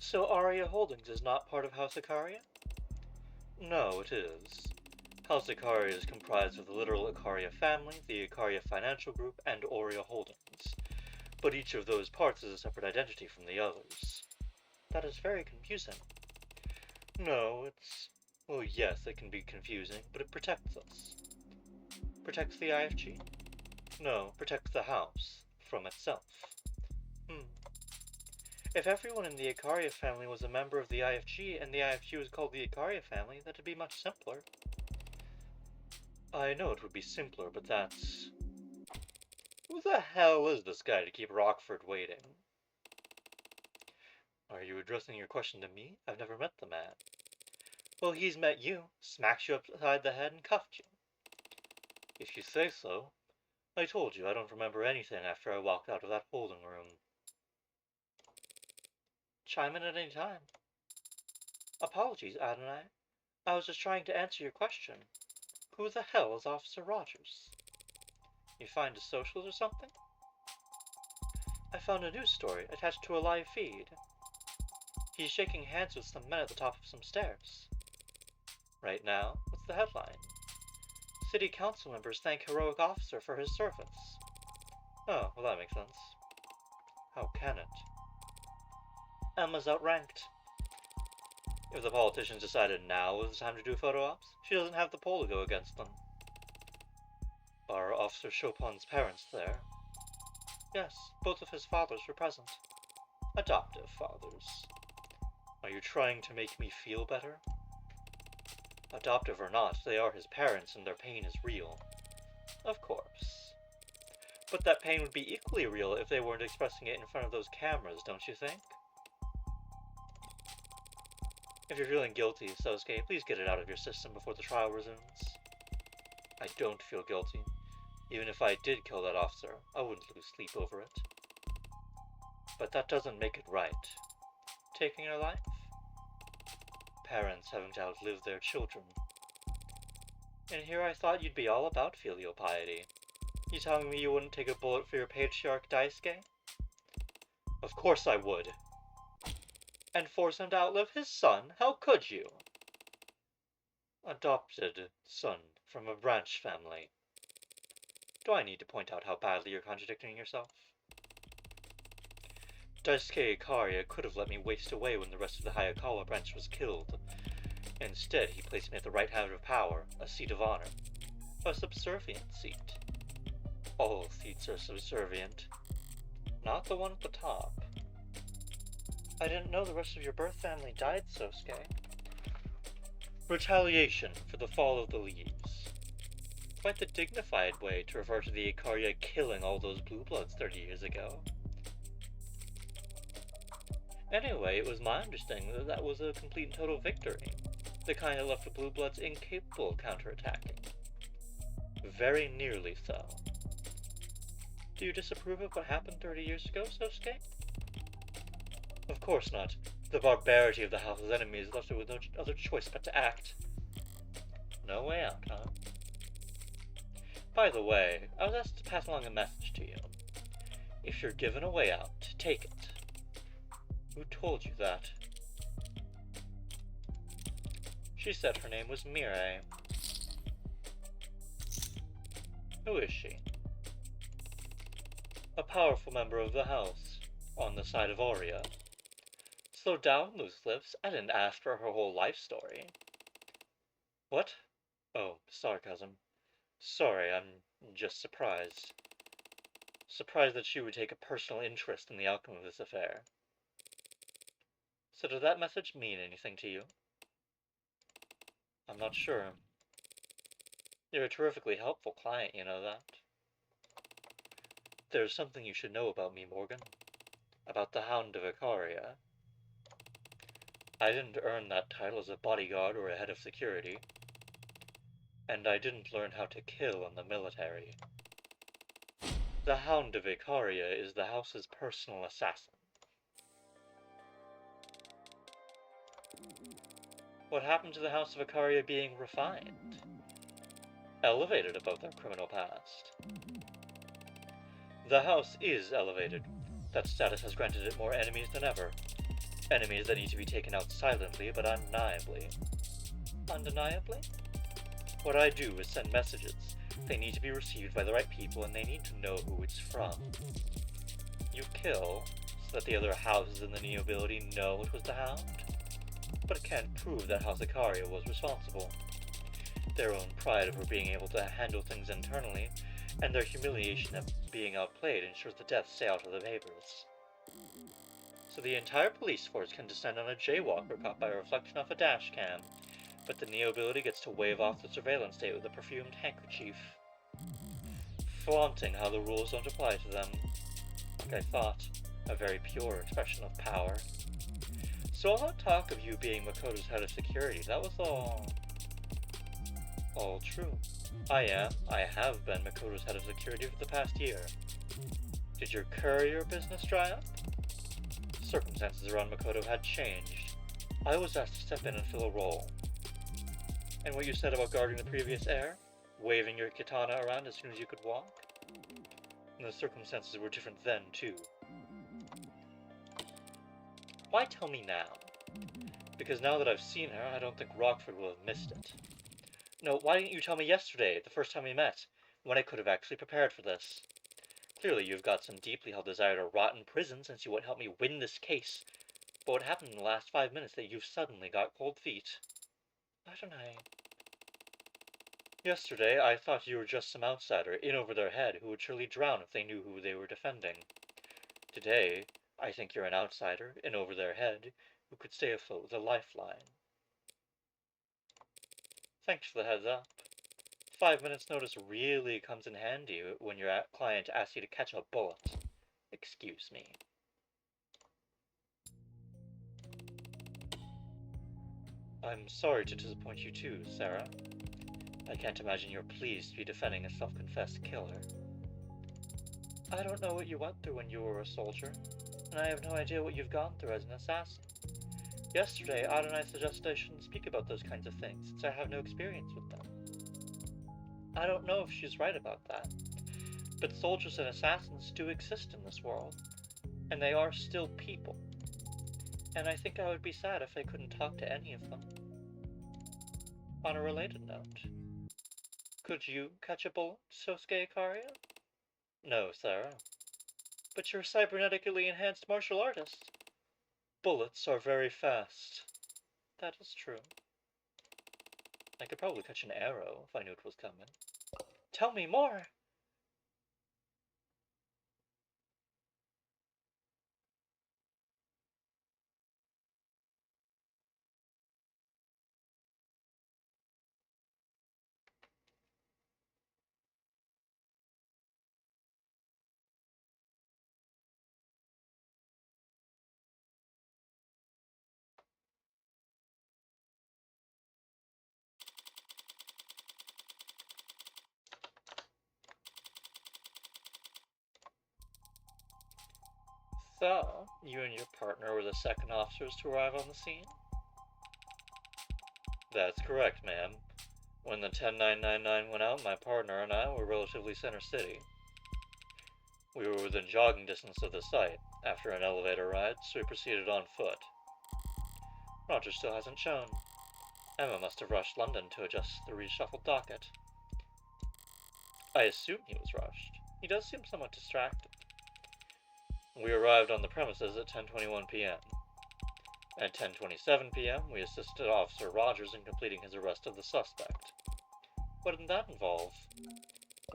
So Aria Holdings is not part of House Icaria? No, it is. House Icaria is comprised of the literal Icaria family, the Icaria Financial Group, and Aurea Holdings. But each of those parts is a separate identity from the others. That is very confusing. No, it's... Well, yes, it can be confusing, but it protects us. Protects the IFG? No, protects the house. From itself. If everyone in the Icaria family was a member of the IFG, and the IFG was called the Icaria family, that'd be much simpler. I know it would be simpler, but that's... Who the hell is this guy to keep Rockford waiting? Are you addressing your question to me? I've never met the man. Well, he's met you, smacked you upside the head, and cuffed you. If you say so. I told you I don't remember anything after I walked out of that holding room. Chime in at any time. Apologies, Adonai. I was just trying to answer your question. Who the hell is Officer Rogers? You find his socials or something? I found a news story attached to a live feed. He's shaking hands with some men at the top of some stairs. Right now, what's the headline? City council members thank heroic officer for his service. Oh, well that makes sense. How can it? Emma's outranked. If the politicians decided now was the time to do photo ops, she doesn't have the poll to go against them. Are Officer Chopin's parents there? Yes, both of his fathers were present. Adoptive fathers. Are you trying to make me feel better? Adoptive or not, they are his parents and their pain is real. Of course. But that pain would be equally real if they weren't expressing it in front of those cameras, don't you think? If you're feeling guilty, Sosuke, please get it out of your system before the trial resumes. I don't feel guilty. Even if I did kill that officer, I wouldn't lose sleep over it. But that doesn't make it right. Taking your life? Parents having to outlive their children. And here I thought you'd be all about filial piety. You telling me you wouldn't take a bullet for your patriarch, Daisuke? Of course I would. And force him to outlive his son? How could you? Adopted son from a branch family. Do I need to point out how badly you're contradicting yourself? Daisuke Ikaria could have let me waste away when the rest of the Hayakawa branch was killed. Instead, he placed me at the right hand of power, a seat of honor. A subservient seat. All seats are subservient. Not the one at the top. I didn't know the rest of your birth family died, Sosuke. Retaliation for the fall of the leaves. Quite the dignified way to refer to the Ikaria killing all those blue bloods 30 years ago. Anyway, it was my understanding that that was a complete and total victory. The kind that left the blue bloods incapable of counterattacking. Very nearly so. Do you disapprove of what happened 30 years ago, Sosuke? Of course not. The barbarity of the house's enemies left it with no other choice but to act. No way out, huh? By the way, I was asked to pass along a message to you. If you're given a way out, take it. Who told you that? She said her name was Mirai. Who is she? A powerful member of the house, on the side of Aurea. Slow down, loose lips. I didn't ask for her whole life story. What? Oh, sarcasm. Sorry, I'm just surprised. Surprised that she would take a personal interest in the outcome of this affair. So did that message mean anything to you? I'm not sure. You're a terrifically helpful client, you know that. There's something you should know about me, Morgan. About the Hound of Icaria. I didn't earn that title as a bodyguard or a head of security. And I didn't learn how to kill in the military. The Hound of Icaria is the house's personal assassin. What happened to the House of Icaria being refined? Elevated above their criminal past. The house is elevated. That status has granted it more enemies than ever. Enemies that need to be taken out silently but undeniably. Undeniably? What I do is send messages. They need to be received by the right people, and they need to know who it's from. You kill, so that the other houses in the nobility know it was the Hound, but it can't prove that House Icaria was responsible. Their own pride over being able to handle things internally, and their humiliation at being outplayed ensures the deaths stay out of the papers. So the entire police force can descend on a jaywalker caught by a reflection off a dash cam, but the nobility gets to wave off the surveillance state with a perfumed handkerchief, flaunting how the rules don't apply to them. Like I thought, a very pure expression of power. So all that talk of you being Makoto's head of security, that was all true. I have been Makoto's head of security for the past year. Did your courier business dry up? Circumstances around Makoto had changed. I was asked to step in and fill a role. And what you said about guarding the previous heir? Waving your katana around as soon as you could walk? And the circumstances were different then, too. Why tell me now? Because now that I've seen her, I don't think Rockford will have missed it. No, why didn't you tell me yesterday, the first time we met, when I could have actually prepared for this? Clearly you've got some deeply held desire to rot in prison since you wouldn't help me win this case. But what happened in the last 5 minutes that you've suddenly got cold feet? Why don't I... Yesterday, I thought you were just some outsider in over their head who would surely drown if they knew who they were defending. Today, I think you're an outsider in over their head who could stay afloat with a lifeline. Thanks for the heads up. 5 minutes notice really comes in handy when your client asks you to catch a bullet. Excuse me. I'm sorry to disappoint you too, Sarah. I can't imagine you're pleased to be defending a self-confessed killer. I don't know what you went through when you were a soldier, and I have no idea what you've gone through as an assassin. Yesterday, Adonai suggested I shouldn't speak about those kinds of things, since I have no experience with them. I don't know if she's right about that, but soldiers and assassins do exist in this world, and they are still people. And I think I would be sad if I couldn't talk to any of them. On a related note, could you catch a bullet, Sosuke Ikaria? No, Sarah. But you're a cybernetically enhanced martial artist. Bullets are very fast. That is true. I could probably catch an arrow if I knew it was coming. Tell me more! So, you and your partner were the second officers to arrive on the scene? That's correct, ma'am. When the 10999 went out, my partner and I were relatively center city. We were within jogging distance of the site after an elevator ride, so we proceeded on foot. Roger still hasn't shown. Emma must have rushed London to adjust the reshuffled docket. I assume he was rushed. He does seem somewhat distracted. We arrived on the premises at 10:21 p.m. At 10:27 p.m., we assisted Officer Rogers in completing his arrest of the suspect. What did that involve?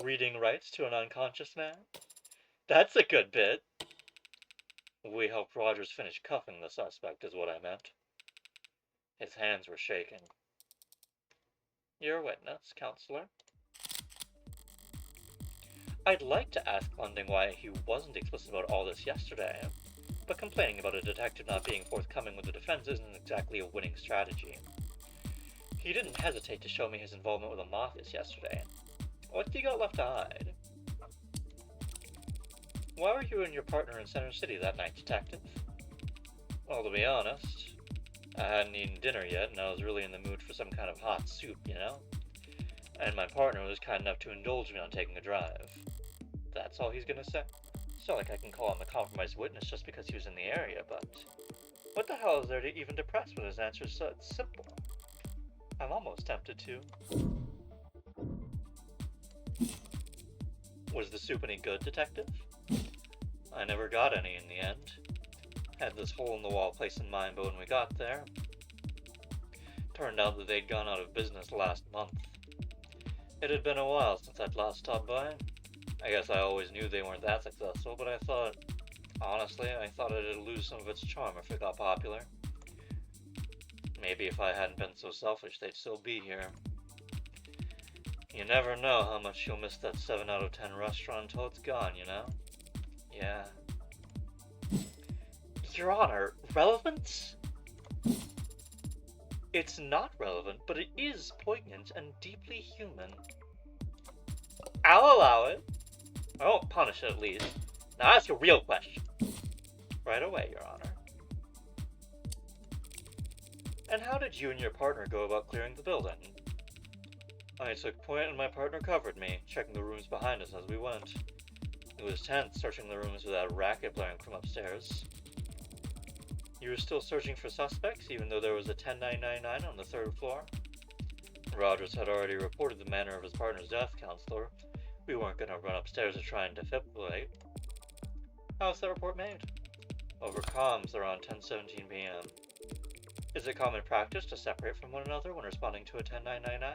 Reading rights to an unconscious man? That's a good bit! We helped Rogers finish cuffing the suspect, is what I meant. His hands were shaking. Your witness, counselor. I'd like to ask Lunding why he wasn't explicit about all this yesterday, but complaining about a detective not being forthcoming with the defense isn't exactly a winning strategy. He didn't hesitate to show me his involvement with the Mafias yesterday. What do you got left to hide? Why were you and your partner in Center City that night, detective? Well, to be honest, I hadn't eaten dinner yet, and I was really in the mood for some kind of hot soup, you know? And my partner was kind enough to indulge me on taking a drive. That's all he's gonna say. It's not like I can call him a compromised witness just because he was in the area, but... What the hell is there to even depress when his answer is so simple? I'm almost tempted to. Was the soup any good, Detective? I never got any in the end. Had this hole-in-the-wall place in mind, but when we got there, turned out that they'd gone out of business last month. It had been a while since I'd last stopped by. I guess I always knew they weren't that successful, but I thought it'd lose some of its charm if it got popular. Maybe if I hadn't been so selfish, they'd still be here. You never know how much you'll miss that 7 out of 10 restaurant until it's gone, you know? Yeah. Your Honor, relevance? It's not relevant, but it is poignant and deeply human. I'll allow it. I won't punish it, at least. Now ask a real question. Right away, Your Honor. And how did you and your partner go about clearing the building? I took point and my partner covered me, checking the rooms behind us as we went. It was tense searching the rooms with that racket blaring from upstairs. You were still searching for suspects, even though there was a 10999 on the 3rd floor? Rogers had already reported the manner of his partner's death, Counselor. We weren't going to run upstairs to try and defibrillate. How was that report made? Over comms around 10:17 p.m. Is it common practice to separate from one another when responding to a 10999?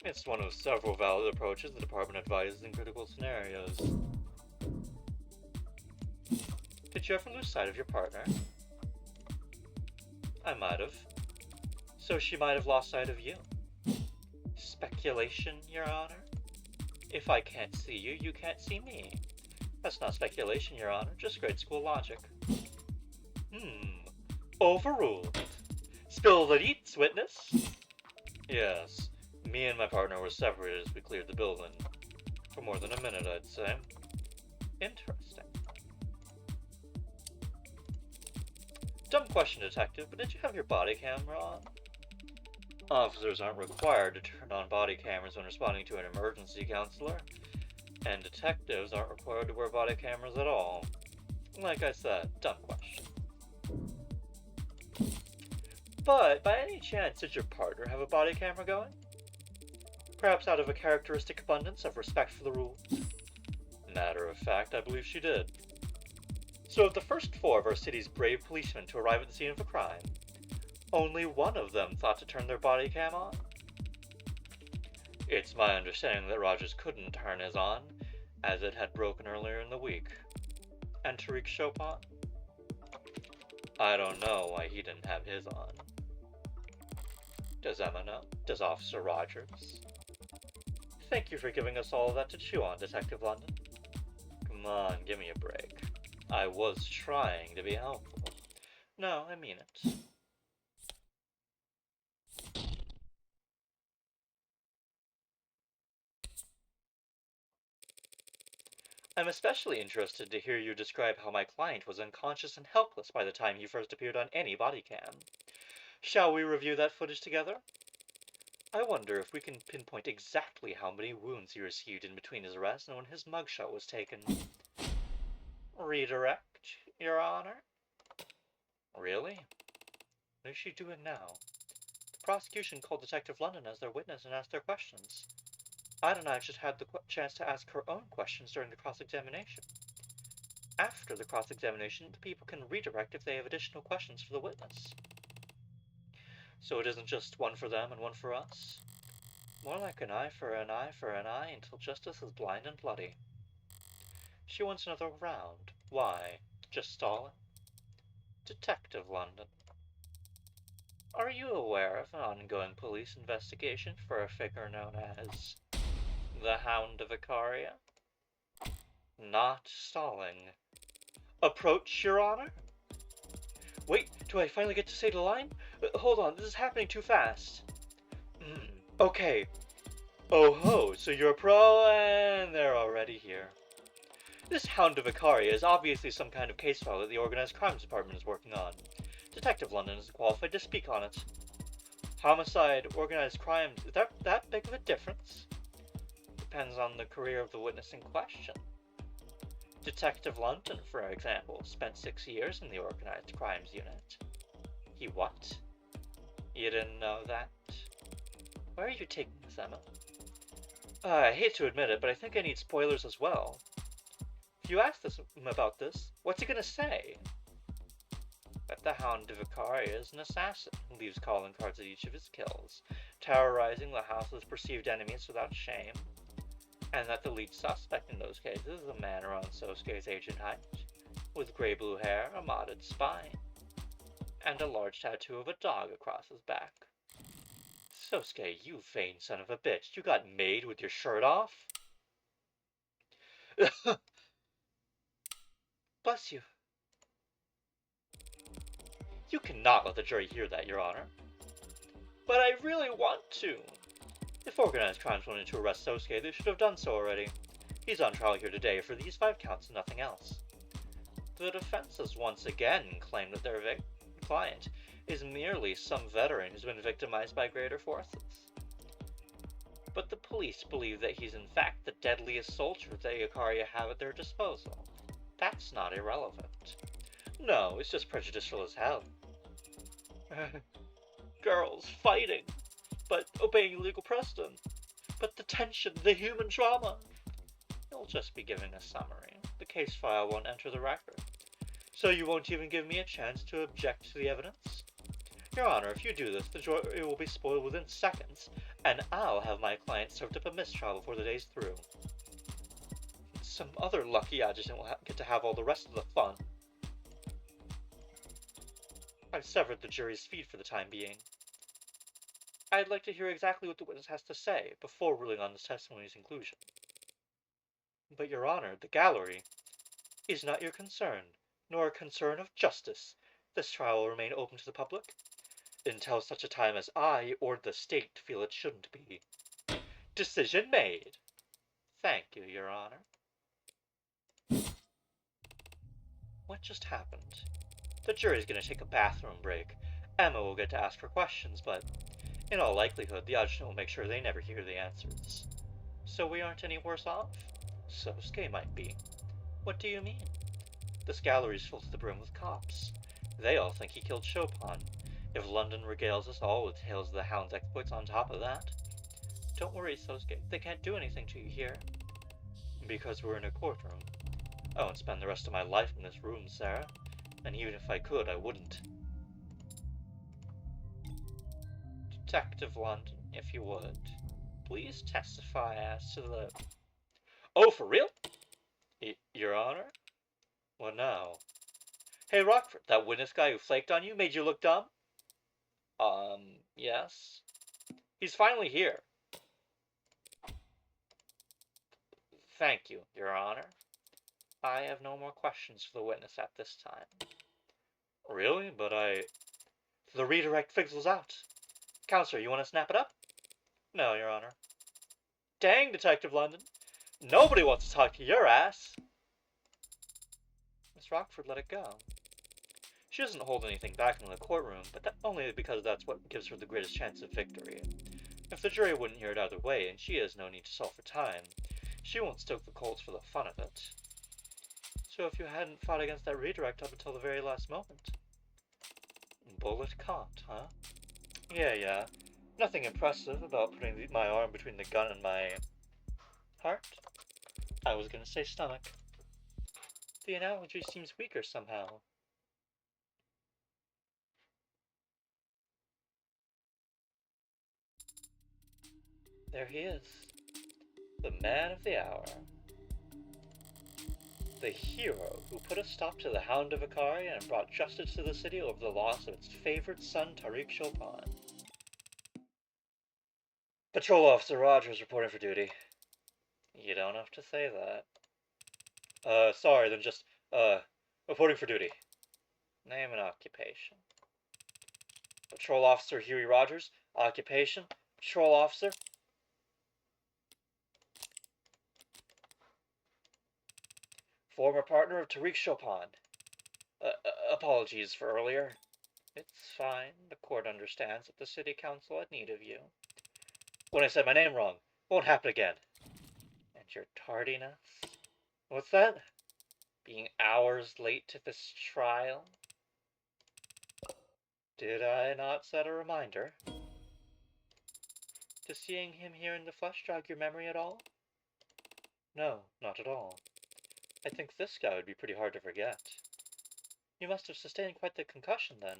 It's one of several valid approaches the department advises in critical scenarios. Did you ever lose sight of your partner? I might have. So she might have lost sight of you. Speculation, Your Honor? If I can't see you, you can't see me. That's not speculation, Your Honor, just grade school logic. Overruled. Spill the deets, witness. Yes, me and my partner were separated as we cleared the building. For more than a minute, I'd say. Interesting. Dumb question, Detective, but did you have your body camera on? Officers aren't required to turn on body cameras when responding to an emergency, Counselor. And detectives aren't required to wear body cameras at all. Like I said, dumb question. But, by any chance, did your partner have a body camera going? Perhaps out of a characteristic abundance of respect for the rules? Matter of fact, I believe she did. So of the first 4 of our city's brave policemen to arrive at the scene of a crime, only one of them thought to turn their body cam on? It's my understanding that Rogers couldn't turn his on, as it had broken earlier in the week. And Tariq Chopin? I don't know why he didn't have his on. Does Emma know? Does Officer Rogers? Thank you for giving us all of that to chew on, Detective London. Come on, give me a break. I was trying to be helpful. No, I mean it. I'm especially interested to hear you describe how my client was unconscious and helpless by the time he first appeared on any body cam. Shall we review that footage together? I wonder if we can pinpoint exactly how many wounds he received in between his arrest and when his mugshot was taken. Redirect, Your Honor? Really? What is she doing now? The prosecution called Detective London as their witness and asked their questions. Ida and I just had the chance to ask her own questions during the cross-examination. After the cross-examination, the people can redirect if they have additional questions for the witness. So it isn't just one for them and one for us? More like an eye for an eye for an eye until justice is blind and bloody. She wants another round. Why? Just stalling? Detective London. Are you aware of an ongoing police investigation for a figure known as the Hound of Icaria? Not stalling. Approach, Your Honor? Wait, do I finally get to say the line? Hold on, this is happening too fast. Okay. Oh ho, so you're a pro and they're already here. This Hound of Icaria is obviously some kind of case file that the Organized Crimes Department is working on. Detective London is qualified to speak on it. Homicide, organized crime, is that big of a difference? Depends on the career of the witness in question. Detective London, for example, spent 6 years in the organized crimes unit. He what? You didn't know that? Where are you taking this, Emma? I hate to admit it, but I think I need spoilers as well. If you ask him about this, what's he gonna say? That the Hound of Icaria is an assassin who leaves calling cards at each of his kills, terrorizing the house's perceived enemies without shame, and that the lead suspect in those cases is a man around Sosuke's age and height, with gray-blue hair, a modded spine, and a large tattoo of a dog across his back. Sosuke, you vain son of a bitch, you got made with your shirt off? Bless you. You cannot let the jury hear that, Your Honor. But I really want to. If organized crimes wanted to arrest Sosuke, they should have done so already. He's on trial here today for these 5 counts and nothing else. The defense has once again claimed that their client is merely some veteran who's been victimized by greater forces. But the police believe that he's in fact the deadliest soldier the Icaria have at their disposal. That's not irrelevant. No, it's just prejudicial as hell. Girls fighting, but obeying legal precedent. But the tension, the human drama. You'll just be giving a summary. The case file won't enter the record. So you won't even give me a chance to object to the evidence? Your Honor, if you do this, the jury will be spoiled within seconds, and I'll have my client served up a mistrial before the day's through. Some other lucky adjutant will get to have all the rest of the fun. I've severed the jury's feet for the time being. I'd like to hear exactly what the witness has to say before ruling on this testimony's inclusion. But, Your Honor, the gallery is not your concern, nor a concern of justice. This trial will remain open to the public until such a time as I or the state feel it shouldn't be. Decision made. Thank you, Your Honor. What just happened? The jury's gonna take a bathroom break. Emma will get to ask her questions, but in all likelihood, the adjutant will make sure they never hear the answers. So we aren't any worse off? Sosuke might be. What do you mean? This gallery's full to the brim with cops. They all think he killed Chopin. If London regales us all with tales of the Hound's exploits on top of that. Don't worry, Sosuke. They can't do anything to you here. Because we're in a courtroom. I won't spend the rest of my life in this room, Sarah. And even if I could, I wouldn't. Detective London, if you would, please testify as to the... Oh, for real? Your Honor? What now? Hey, Rockford, that witness guy who flaked on you made you look dumb? Yes. He's finally here. Thank you, Your Honor. I have no more questions for the witness at this time. Really? But The redirect fizzles out. Counselor, you want to snap it up? No, Your Honor. Dang, Detective London. Nobody wants to talk to your ass. Miss Rockford let it go. She doesn't hold anything back in the courtroom, but only because that's what gives her the greatest chance of victory. If the jury wouldn't hear it either way, and she has no need to solve for time, she won't stoke the coals for the fun of it. So if you hadn't fought against that redirect up until the very last moment... Bullet caught, huh? Yeah. Nothing impressive about putting my arm between the gun and my... heart? I was gonna say stomach. The analogy seems weaker somehow. There he is. The man of the hour. The hero who put a stop to the Hound of Icaria and brought justice to the city over the loss of its favorite son, Tariq Chopin. Patrol Officer Rogers reporting for duty. You don't have to say that. Sorry, then just, reporting for duty. Name and occupation. Patrol Officer Huey Rogers. Occupation. Patrol Officer. Former partner of Tariq Chopin. Apologies for earlier. It's fine. The court understands that the city council had need of you. When I said my name wrong, won't happen again. And your tardiness? What's that? being hours late to this trial. Did I not set a reminder? Does seeing him here in the flesh jog your memory at all? No, not at all. I think this guy would be pretty hard to forget. You must have sustained quite the concussion then.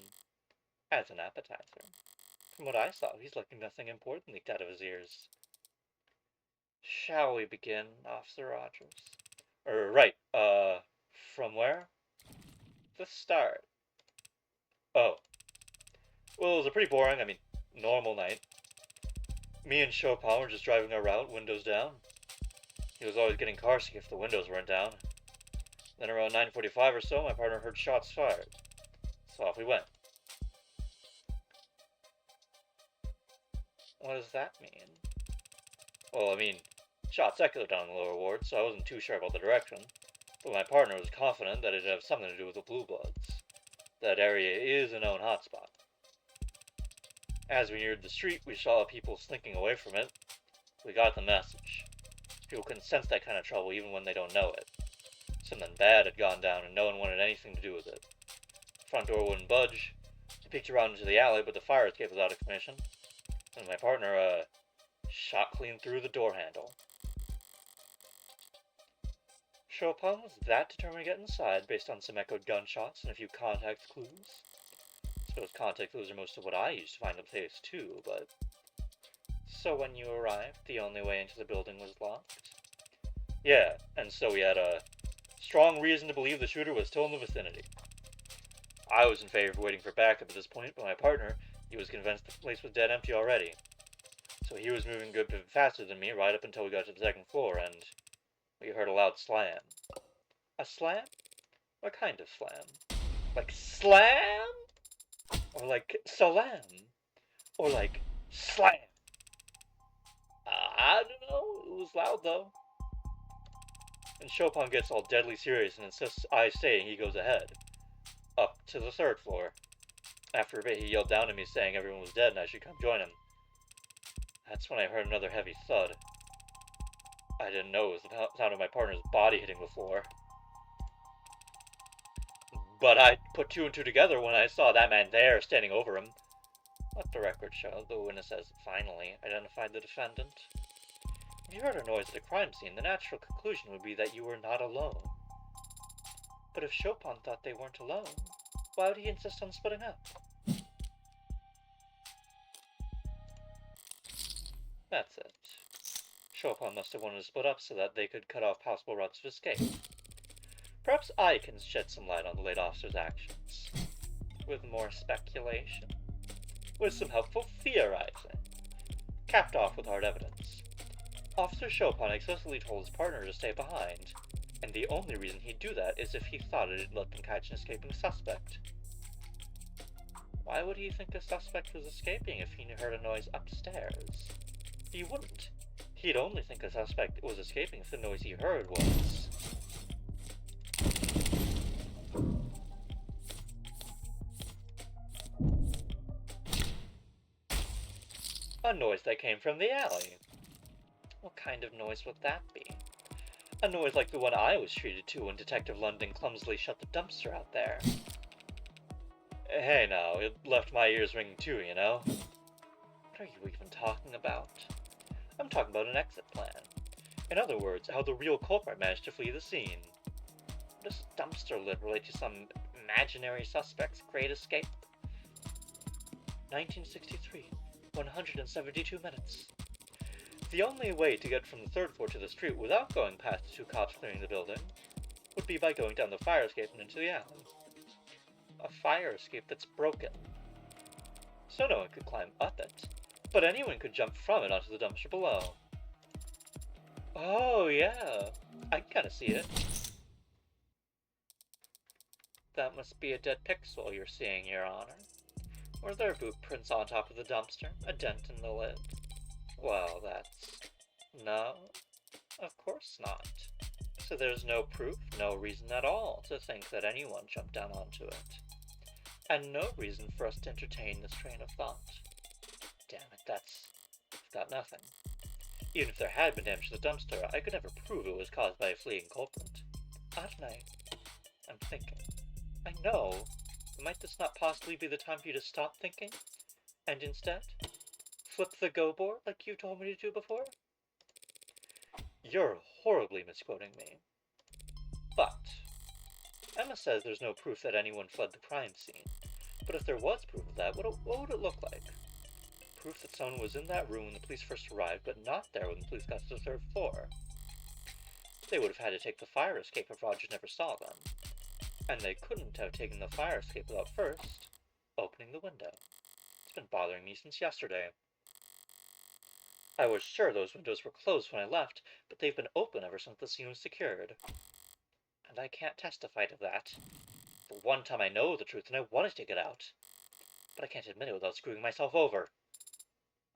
As an appetizer. From what I saw, he's looking nothing important leaked out of his ears. Shall we begin, Officer Rogers? Right, from where? The start. Oh. Well, it was a pretty boring, normal night. Me and Chopin were just driving our route, windows down. He was always getting carsick if the windows weren't down. Then around 9:45 or so, my partner heard shots fired. So off we went. What does that mean? Well, shots echoed down the lower ward, so I wasn't too sure about the direction. But my partner was confident that it'd have something to do with the Blue Bloods. That area is a known hotspot. As we neared the street, we saw people slinking away from it. We got the message. People can sense that kind of trouble even when they don't know it. Something bad had gone down and no one wanted anything to do with it. The front door wouldn't budge. I peeked around into the alley, but the fire escape was out of commission. And my partner, shot clean through the door handle. Chopin was that determined to get inside based on some echoed gunshots and a few contact clues. I suppose contact clues are most of what I use to find the place too, but... So when you arrived, the only way into the building was locked? Yeah, and so we had a strong reason to believe the shooter was still in the vicinity. I was in favor of waiting for backup at this point, but my partner, he was convinced the place was dead empty already. So he was moving a good bit faster than me right up until we got to the second floor, and we heard a loud slam. A slam? What kind of slam? Like slam? Or like salam? Or like slam? I don't know. It was loud though. And Chopin gets all deadly serious and insists I stay, and he goes ahead. Up to the third floor. After a bit, he yelled down at me saying everyone was dead and I should come join him. That's when I heard another heavy thud. I didn't know it was the sound of my partner's body hitting the floor. But I put two and two together when I saw that man there standing over him. Let the record show the witness has finally identified the defendant. If you heard a noise at a crime scene, the natural conclusion would be that you were not alone. But if Chopin thought they weren't alone, why would he insist on splitting up? That's it. Chopin must have wanted to split up so that they could cut off possible routes of escape. Perhaps I can shed some light on the late officer's actions. With more speculation. With some helpful theorizing. Capped off with hard evidence. Officer Chopin explicitly told his partner to stay behind, and the only reason he'd do that is if he thought it'd let them catch an escaping suspect. Why would he think a suspect was escaping if he heard a noise upstairs? He wouldn't. He'd only think a suspect was escaping if the noise he heard was... a noise that came from the alley. What kind of noise would that be? A noise like the one I was treated to when Detective London clumsily shut the dumpster out there. Hey now, it left my ears ringing too, you know? What are you even talking about? I'm talking about an exit plan. In other words, how the real culprit managed to flee the scene. Does dumpster lid relate to some imaginary suspect's great escape? 1963, 172 minutes. The only way to get from the third floor to the street without going past the two cops clearing the building would be by going down the fire escape and into the alley. A fire escape that's broken. So no one could climb up it, but anyone could jump from it onto the dumpster below. Oh yeah, I can kinda see it. That must be a dead pixel you're seeing, Your Honor. Were there boot prints on top of the dumpster? A dent in the lid? Well, that's... no, of course not. So there's no proof, no reason at all to think that anyone jumped down onto it. And no reason for us to entertain this train of thought. Damn it, I've got nothing. Even if there had been damage to the dumpster, I could never prove it was caused by a fleeing culprit. Adonai, I'm thinking. I know, but might this not possibly be the time for you to stop thinking, and instead flip the go board like you told me to do before? You're horribly misquoting me. But Emma says there's no proof that anyone fled the crime scene. But if there was proof of that, what would it look like? Proof that someone was in that room when the police first arrived, but not there when the police got to the third floor. They would have had to take the fire escape if Rogers never saw them. And they couldn't have taken the fire escape without first opening the window. It's been bothering me since yesterday. I was sure those windows were closed when I left, but they've been open ever since the scene was secured. And I can't testify to that. For one time I know the truth and I want to take it out. But I can't admit it without screwing myself over.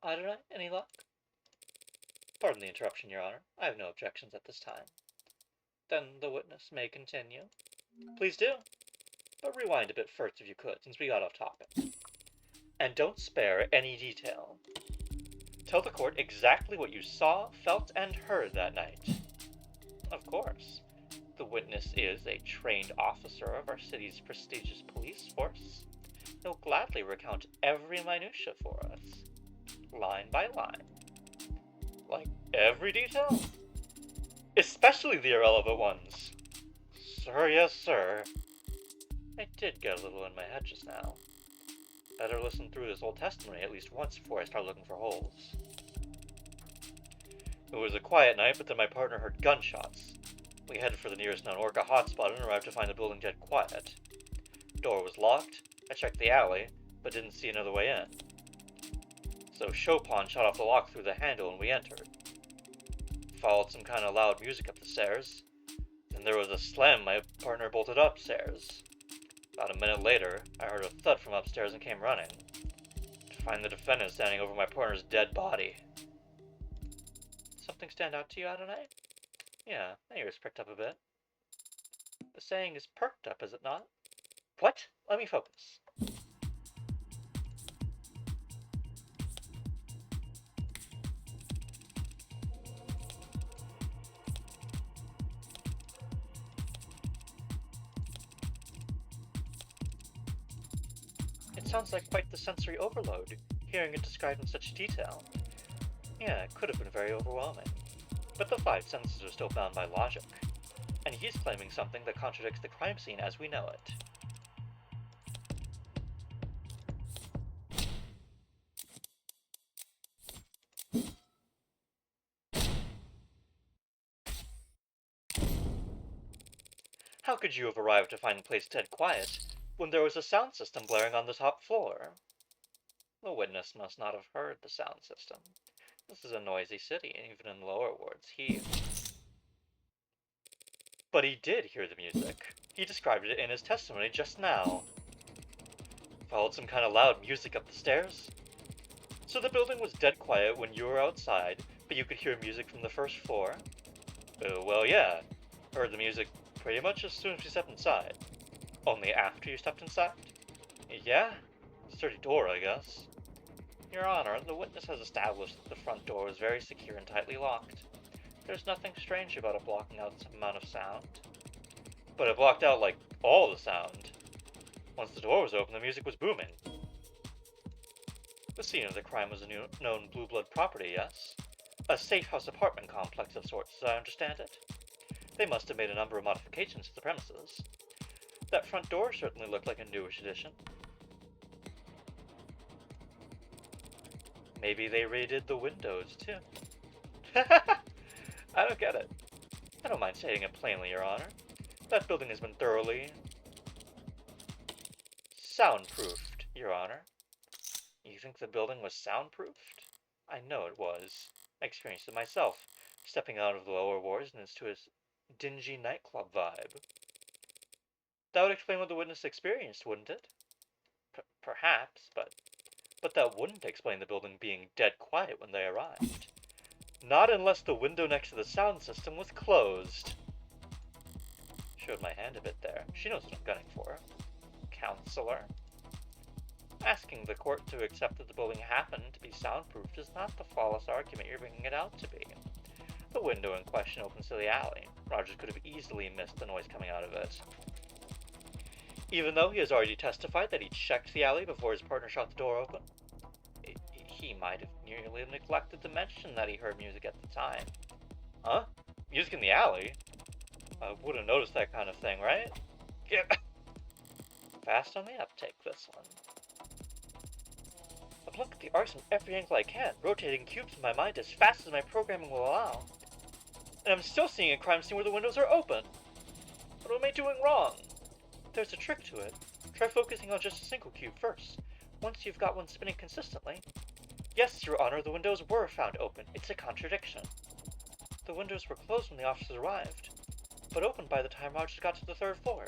I don't know, any luck? Pardon the interruption, Your Honor. I have no objections at this time. Then the witness may continue. Please do. But rewind a bit first if you could, since we got off topic. And don't spare any detail. Tell the court exactly what you saw, felt, and heard that night. Of course. The witness is a trained officer of our city's prestigious police force. He'll gladly recount every minutia for us, line by line. Like every detail? Especially the irrelevant ones. Sir, yes, sir. I did get a little in my head just now. Better listen through this whole testimony at least once before I start looking for holes. It was a quiet night, but then my partner heard gunshots. We headed for the nearest non-Orca hotspot and arrived to find the building dead quiet. Door was locked. I checked the alley, but didn't see another way in. So Chopin shot off the lock through the handle and we entered. Followed some kind of loud music up the stairs. Then there was a slam, my partner bolted upstairs. About a minute later, I heard a thud from upstairs and came running. To find the defendant standing over my partner's dead body. Something stand out to you, Adonai? Yeah, my ears pricked up a bit. The saying is perked up, is it not? What? Let me focus. It sounds like quite the sensory overload, hearing it described in such detail. Yeah, it could have been very overwhelming. But the five senses are still bound by logic. And he's claiming something that contradicts the crime scene as we know it. How could you have arrived to find the place dead quiet when there was a sound system blaring on the top floor? The witness must not have heard the sound system. This is a noisy city, and even in lower wards, But he did hear the music. He described it in his testimony just now. Followed some kind of loud music up the stairs. So the building was dead quiet when you were outside, but you could hear music from the first floor? Well, yeah. Heard the music pretty much as soon as you stepped inside. Only after you stepped inside? Yeah? Sturdy door, I guess. Your Honor, the witness has established that the front door was very secure and tightly locked. There's nothing strange about it blocking out some amount of sound. But it blocked out, like, all the sound. Once the door was open, the music was booming. The scene of the crime was a known Blue Blood property, yes? A safe house apartment complex of sorts, as I understand it. They must have made a number of modifications to the premises. That front door certainly looked like a newish addition. Maybe they redid the windows, too. I don't get it. I don't mind stating it plainly, Your Honor. That building has been thoroughly soundproofed, Your Honor. You think the building was soundproofed? I know it was. I experienced it myself, stepping out of the lower wards and into a dingy nightclub vibe. That would explain what the witness experienced, wouldn't it? Perhaps, but that wouldn't explain the building being dead quiet when they arrived. Not unless the window next to the sound system was closed. Showed my hand a bit there. She knows what I'm gunning for. Counselor. Asking the court to accept that the building happened to be soundproofed is not the flawless argument you're bringing it out to be. The window in question opens to the alley. Rogers could have easily missed the noise coming out of it. Even though he has already testified that he checked the alley before his partner shot the door open. He might have nearly neglected to mention that he heard music at the time. Huh? Music in the alley? I wouldn't notice that kind of thing, right? Get fast on the uptake, this one. I've looked at the arcs from every angle I can, rotating cubes in my mind as fast as my programming will allow. And I'm still seeing a crime scene where the windows are open. What am I doing wrong? There's a trick to it. Try focusing on just a single cube first, once you've got one spinning consistently. Yes, Your Honor, the windows were found open. It's a contradiction. The windows were closed when the officers arrived, but opened by the time Rogers got to the 3rd floor.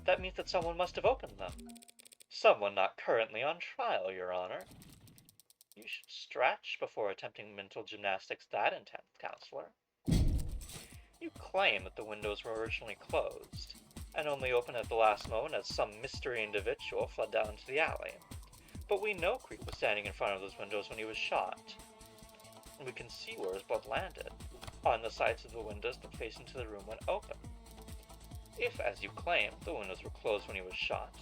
That means that someone must have opened them. Someone not currently on trial, Your Honor. You should stretch before attempting mental gymnastics that intense, Counselor. You claim that the windows were originally closed, and only opened at the last moment as some mystery individual fled down into the alley. But we know Creek was standing in front of those windows when he was shot. And we can see where his blood landed, on the sides of the windows that face into the room when open. If, as you claim, the windows were closed when he was shot,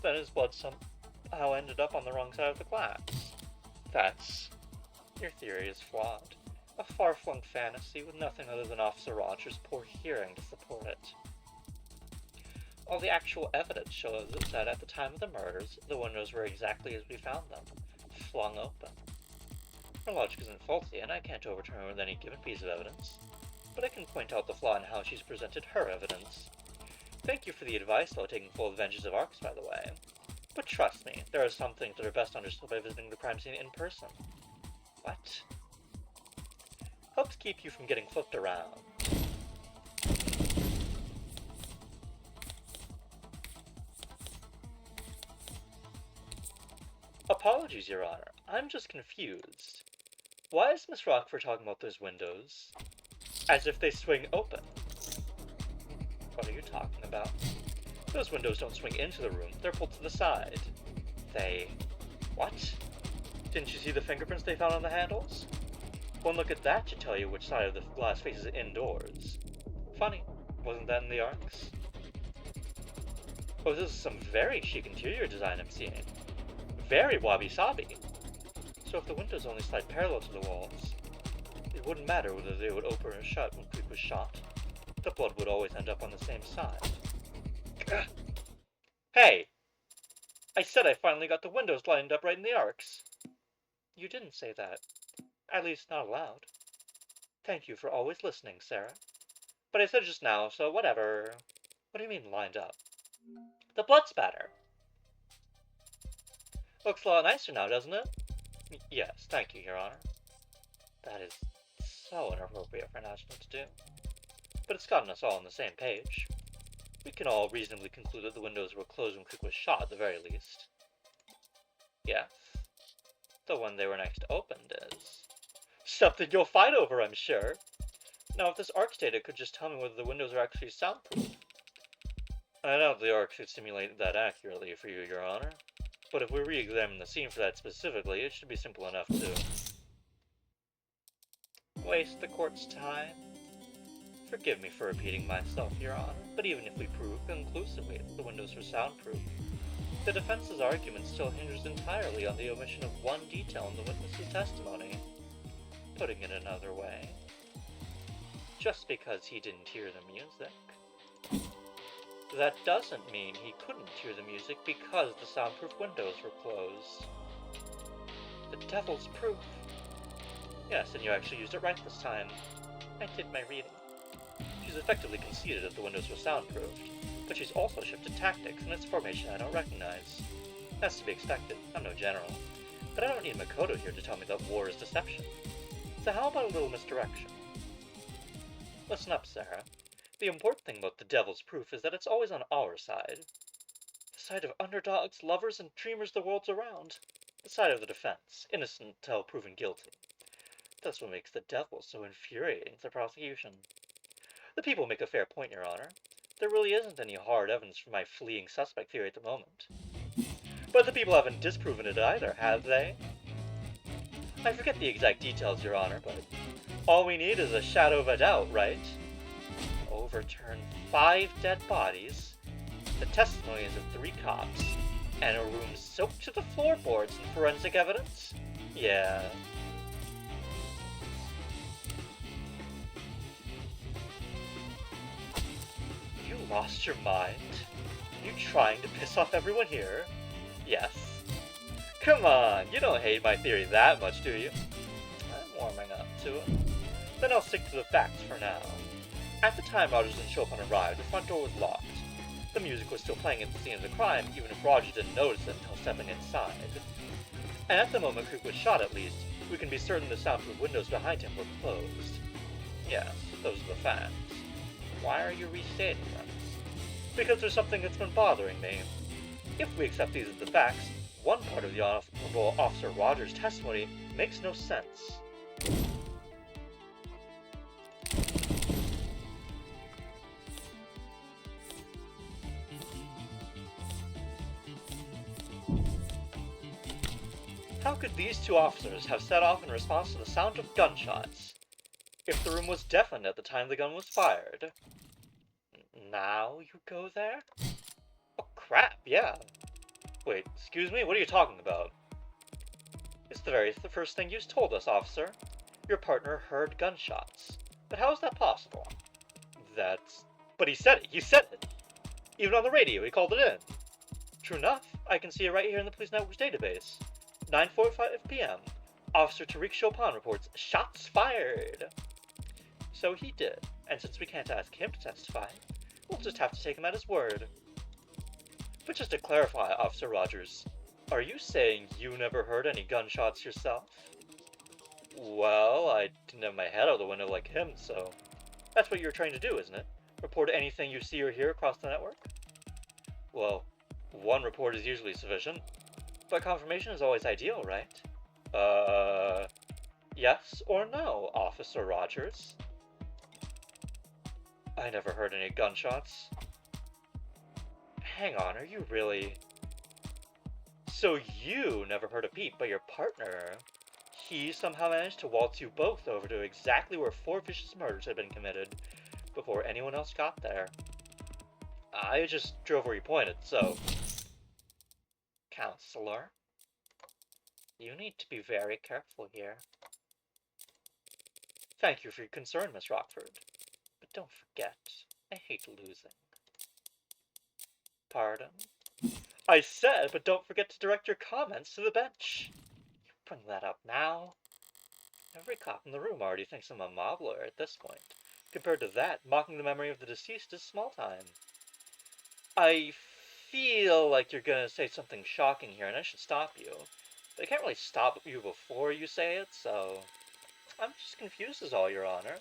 then his blood somehow ended up on the wrong side of the glass. Your theory is flawed. A far-flung fantasy with nothing other than Officer Rogers' poor hearing to support it. All the actual evidence shows that at the time of the murders, the windows were exactly as we found them, flung open. Her logic isn't faulty, and I can't overturn her with any given piece of evidence, but I can point out the flaw in how she's presented her evidence. Thank you for the advice about taking full advantage of arcs, by the way. But trust me, there are some things that are best understood by visiting the crime scene in person. What? Helps keep you from getting flipped around. Apologies, Your Honor. I'm just confused. Why is Miss Rockford talking about those windows as if they swing open? What are you talking about? Those windows don't swing into the room. They're pulled to the side. What? Didn't you see the fingerprints they found on the handles? One look at that should tell you which side of the glass faces indoors. Funny, wasn't that in the arcs? Oh, this is some very chic interior design I'm seeing. Very wabi-sabi. So if the windows only slide parallel to the walls, it wouldn't matter whether they would open or shut when Creek was shot. The blood would always end up on the same side. Hey! I said I finally got the windows lined up right in the arcs. You didn't say that. At least not aloud. Thank you for always listening, Sarah. But I said it just now, so whatever. What do you mean lined up? The blood spatter. Looks a lot nicer now, doesn't it? Yes, thank you, Your Honor. That is so inappropriate for an adjutant to do. But it's gotten us all on the same page. We can all reasonably conclude that the windows were closed when Creek was shot, at the very least. Yes. The one they were next opened is something you'll fight over, I'm sure. Now, if this ARCS data could just tell me whether the windows are actually soundproof. I doubt the ARCS could simulate that accurately for you, Your Honor. But if we re-examine the scene for that specifically, it should be simple enough to waste the court's time. Forgive me for repeating myself, Your Honor, but even if we prove conclusively that the windows were soundproof, the defense's argument still hinges entirely on the omission of one detail in the witness's testimony. Putting it another way, just because he didn't hear the music, that doesn't mean he couldn't hear the music because the soundproof windows were closed. The devil's proof. Yes, and you actually used it right this time. I did my reading. She's effectively conceded that the windows were soundproofed, but she's also shifted tactics in its formation I don't recognize. That's to be expected. I'm no general. But I don't need Makoto here to tell me that war is deception. So how about a little misdirection? Listen up, Sarah. The important thing about the devil's proof is that it's always on our side. The side of underdogs, lovers, and dreamers the world's around. The side of the defense, innocent until proven guilty. That's what makes the devil so infuriating to the prosecution. The people make a fair point, Your Honor. There really isn't any hard evidence for my fleeing suspect theory at the moment. But the people haven't disproven it either, have they? I forget the exact details, Your Honor, but all we need is a shadow of a doubt, right? Overturn 5 dead bodies, The testimonies of 3 cops, and a room soaked to the floorboards in forensic evidence? Yeah. You lost your mind? You trying to piss off everyone here? Yes. Come on, you don't hate my theory that much, do you? I'm warming up to it. Then I'll stick to the facts for now. At the time Rogers and Chopin arrived, the front door was locked. The music was still playing at the scene of the crime, even if Rogers didn't notice it until stepping inside. And at the moment Creek was shot, at least, we can be certain the soundproof windows behind him were closed. Yes, those are the facts. Why are you restating them? Because there's something that's been bothering me. If we accept these as the facts, one part of the Honorable Officer Rogers' testimony makes no sense. How could these 2 officers have set off in response to the sound of gunshots, if the room was deafened at the time the gun was fired? Now you go there? Oh crap, yeah. Wait, excuse me, what are you talking about? It's the first thing you told us, officer. Your partner heard gunshots. But how is that possible? But he said it! Even on the radio, he called it in. True enough, I can see it right here in the police network's database. 9:45 p.m. Officer Tariq Chopin reports shots fired. So he did, and since we can't ask him to testify, we'll just have to take him at his word. But just to clarify, Officer Rogers, are you saying you never heard any gunshots yourself? Well, I didn't have my head out the window like him, so... That's what you're trying to do, isn't it? Report anything you see or hear across the network? Well, 1 report is usually sufficient. But confirmation is always ideal, right? Yes or no, Officer Rogers? I never heard any gunshots. Hang on, are you really... So you never heard a peep, but your partner... He somehow managed to waltz you both over to exactly where 4 vicious murders had been committed, before anyone else got there. I just drove where you pointed, so... Counselor? You need to be very careful here. Thank you for your concern, Miss Rockford. But don't forget, I hate losing. Pardon? I said, but don't forget to direct your comments to the bench. You bring that up now. Every cop in the room already thinks I'm a mob lawyer at this point. Compared to that, mocking the memory of the deceased is small time. I feel like you're gonna say something shocking here, and I should stop you. But I can't really stop you before you say it, so... I'm just confused is all, Your Honor.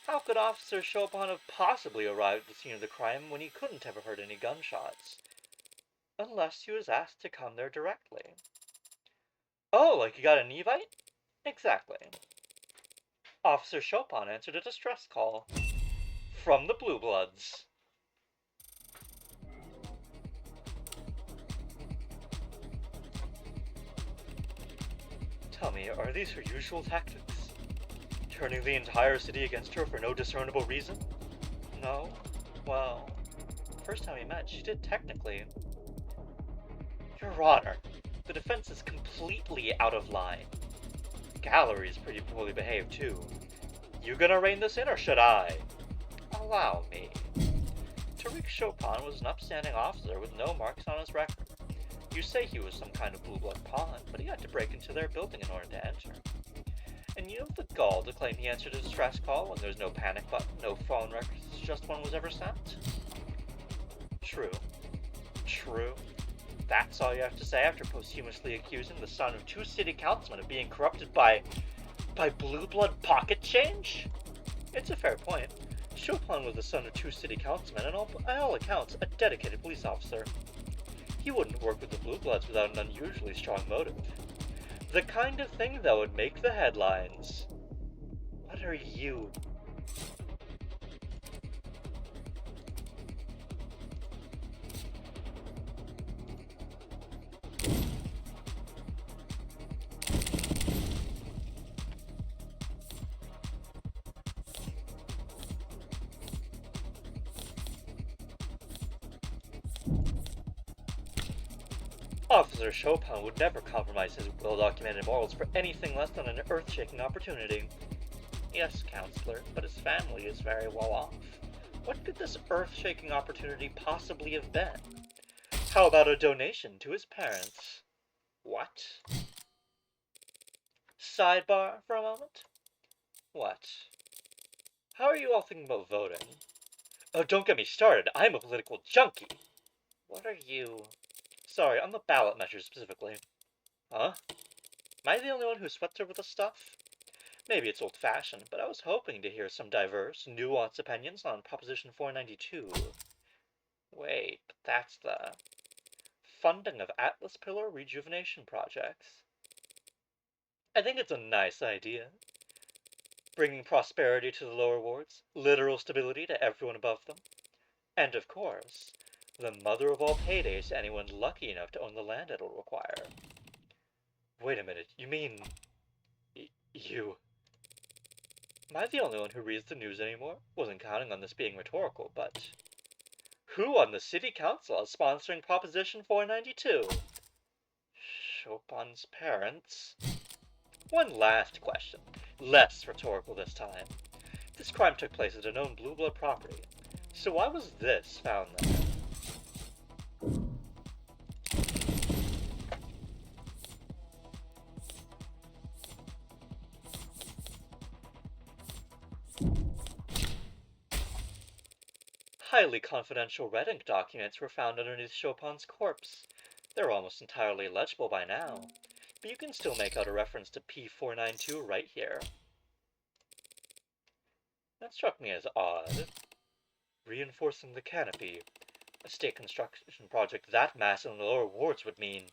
How could Officer Chopin have possibly arrived at the scene of the crime when he couldn't have heard any gunshots? Unless he was asked to come there directly. Oh, like you got an Evite? Exactly. Officer Chopin answered a distress call. From the Blue Bloods. Tell me, are these her usual tactics? Turning the entire city against her for no discernible reason? No? Well, first time we met, she did technically. Your Honor, the defense is completely out of line. The gallery is pretty poorly behaved, too. You gonna rein this in, or should I? Allow me. Tariq Chopin was an upstanding officer with no marks on his record. You say he was some kind of blue blood pawn, but he had to break into their building in order to enter. And you have the gall to claim he answered a distress call when there's no panic button, no phone records, just one was ever sent? True. True. That's all you have to say after posthumously accusing the son of 2 city councilmen of being corrupted by blue blood pocket change? It's a fair point. Chopin was the son of 2 city councilmen and by all accounts a dedicated police officer. He wouldn't work with the Blue Bloods without an unusually strong motive. The kind of thing that would make the headlines. What are you? Officer Chopin would never compromise his well-documented morals for anything less than an earth-shaking opportunity. Yes, Counselor, but his family is very well off. What could this earth-shaking opportunity possibly have been? How about a donation to his parents? What? Sidebar for a moment? What? How are you all thinking about voting? Oh, don't get me started. I'm a political junkie. What are you? Sorry, on the ballot measure specifically. Huh? Am I the only one who sweats over this stuff? Maybe it's old-fashioned, but I was hoping to hear some diverse, nuanced opinions on Proposition 492. Wait, but that's the funding of Atlas Pillar rejuvenation projects. I think it's a nice idea. Bringing prosperity to the lower wards, literal stability to everyone above them, and of course, the mother of all paydays to anyone lucky enough to own the land it'll require. Wait a minute, you mean... you... Am I the only one who reads the news anymore? Wasn't counting on this being rhetorical, but... Who on the city council is sponsoring Proposition 492? Chopin's parents? One last question, less rhetorical this time. This crime took place at a known blue blood property, so why was this found there? Highly confidential red ink documents were found underneath Chopin's corpse. They're almost entirely illegible by now, but you can still make out a reference to P492 right here. That struck me as odd. Reinforcing the canopy. A state construction project that massive in the lower wards would mean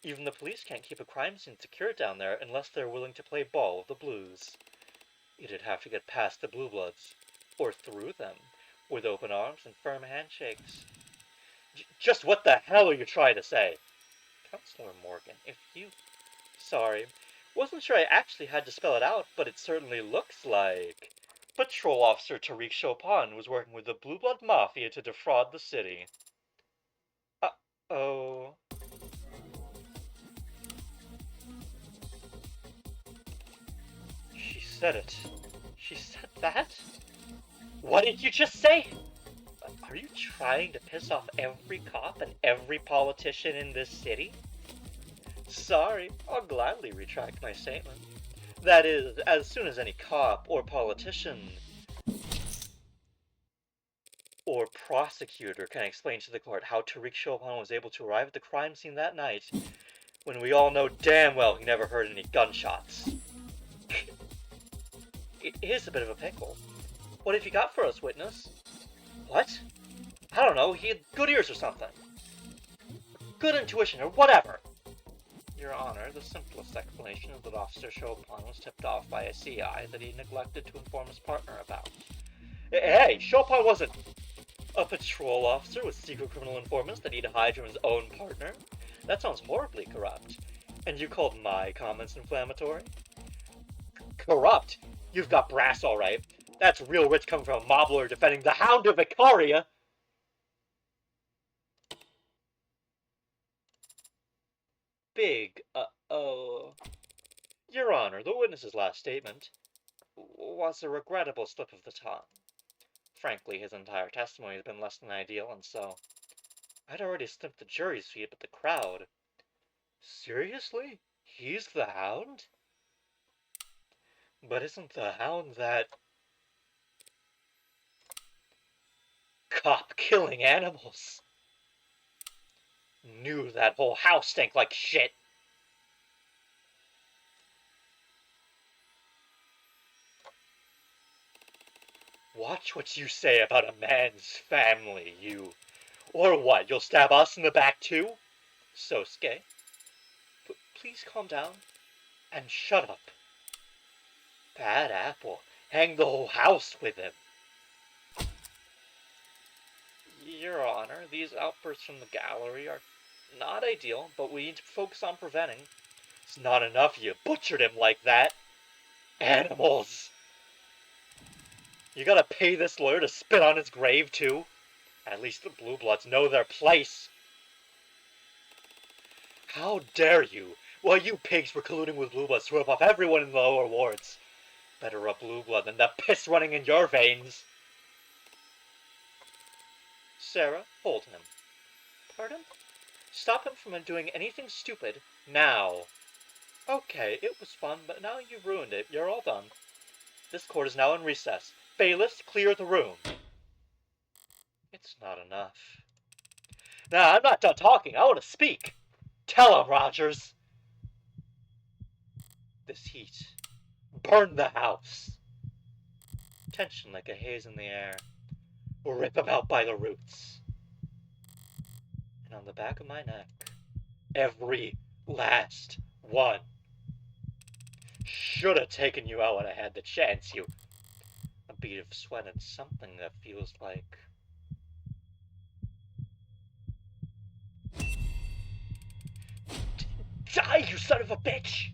even the police can't keep a crime scene secure down there unless they're willing to play ball with the blues. It'd have to get past the blue bloods, or through them, with open arms and firm handshakes. Just what the hell are you trying to say? Counselor Morgan, if you... Sorry. Wasn't sure I actually had to spell it out, but it certainly looks like... Patrol Officer Tariq Chopin was working with the Blue Blood Mafia to defraud the city. Uh-oh... She said it. She said that? What did you just say? Are you trying to piss off every cop and every politician in this city? Sorry, I'll gladly retract my statement. That is, as soon as any cop or politician or prosecutor can explain to the court how Tariq Chopin was able to arrive at the crime scene that night, when we all know damn well he never heard any gunshots. It is a bit of a pickle. What have you got for us, witness? What? I don't know, he had good ears or something. Good intuition or whatever. Your Honor, the simplest explanation is that Officer Chopin was tipped off by a CI that he neglected to inform his partner about. Hey, Chopin wasn't a patrol officer with secret criminal informants that he'd hide from his own partner? That sounds horribly corrupt. And you called my comments inflammatory? Corrupt? You've got brass, all right. That's real rich coming from a mob lawyer defending the Hound of Vicaria. Big uh-oh. Your Honor, the witness's last statement was a regrettable slip of the tongue. Frankly, his entire testimony has been less than ideal, and so I'd already slipped the jury's feet, but the crowd... Seriously? He's the Hound? But isn't the Hound that... cop killing animals? Knew that whole house stank like shit. Watch what you say about a man's family, you. Or what, you'll stab us in the back too? Sosuke, please calm down and shut up. Bad apple, hang the whole house with him. Your Honor, these outbursts from the gallery are not ideal, but we need to focus on preventing. It's not enough you butchered him like that. Animals! You gotta pay this lawyer to spit on his grave, too? At least the Blue Bloods know their place. How dare you? Well, you pigs were colluding with blue bloods to rip off everyone in the lower wards. Better rub blue blood than the piss running in your veins. Sarah, hold him. Pardon? Stop him from doing anything stupid, now. Okay, it was fun, but now you've ruined it. You're all done. This court is now in recess. Bailiffs, clear the room. It's not enough. Nah, I'm not done talking. I want to speak. Tell him, Rogers. This heat. Burn the house. Tension like a haze in the air. Rip him out by the roots. And on the back of my neck. Every last one. Should have taken you out when I had the chance, you. A bead of sweat and something that feels like. Die, you son of a bitch!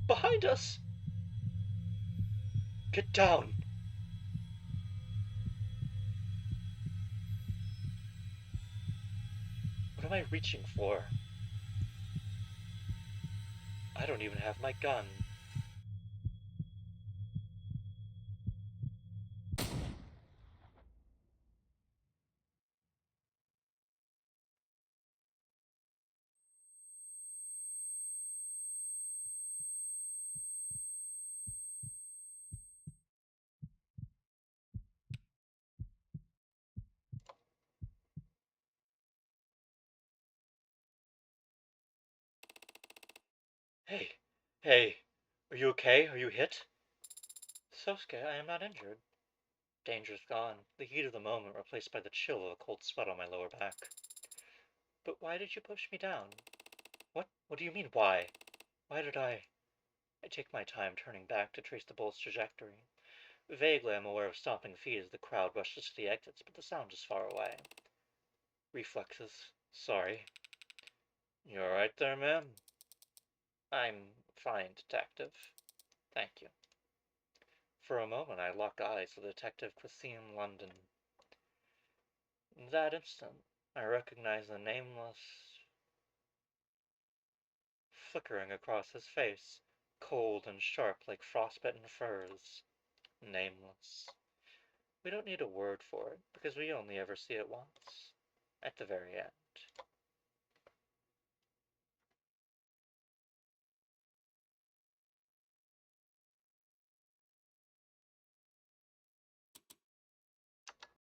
Behind us! Get down! What am I reaching for? I don't even have my gun. Hey, hey, are you okay? Are you hit? Sosuke, I am not injured. Danger's gone, the heat of the moment replaced by the chill of a cold sweat on my lower back. But why did you push me down? What? What do you mean, why? Why did I take my time turning back to trace the bullet's trajectory. Vaguely, I'm aware of stomping feet as the crowd rushes to the exits, but the sound is far away. Reflexes. Sorry. You alright there, ma'am? I'm fine, detective. Thank you. For a moment, I lock eyes with Detective Christine London. In that instant, I recognize the nameless flickering across his face, cold and sharp like frostbitten furs. Nameless. We don't need a word for it, because we only ever see it once. At the very end.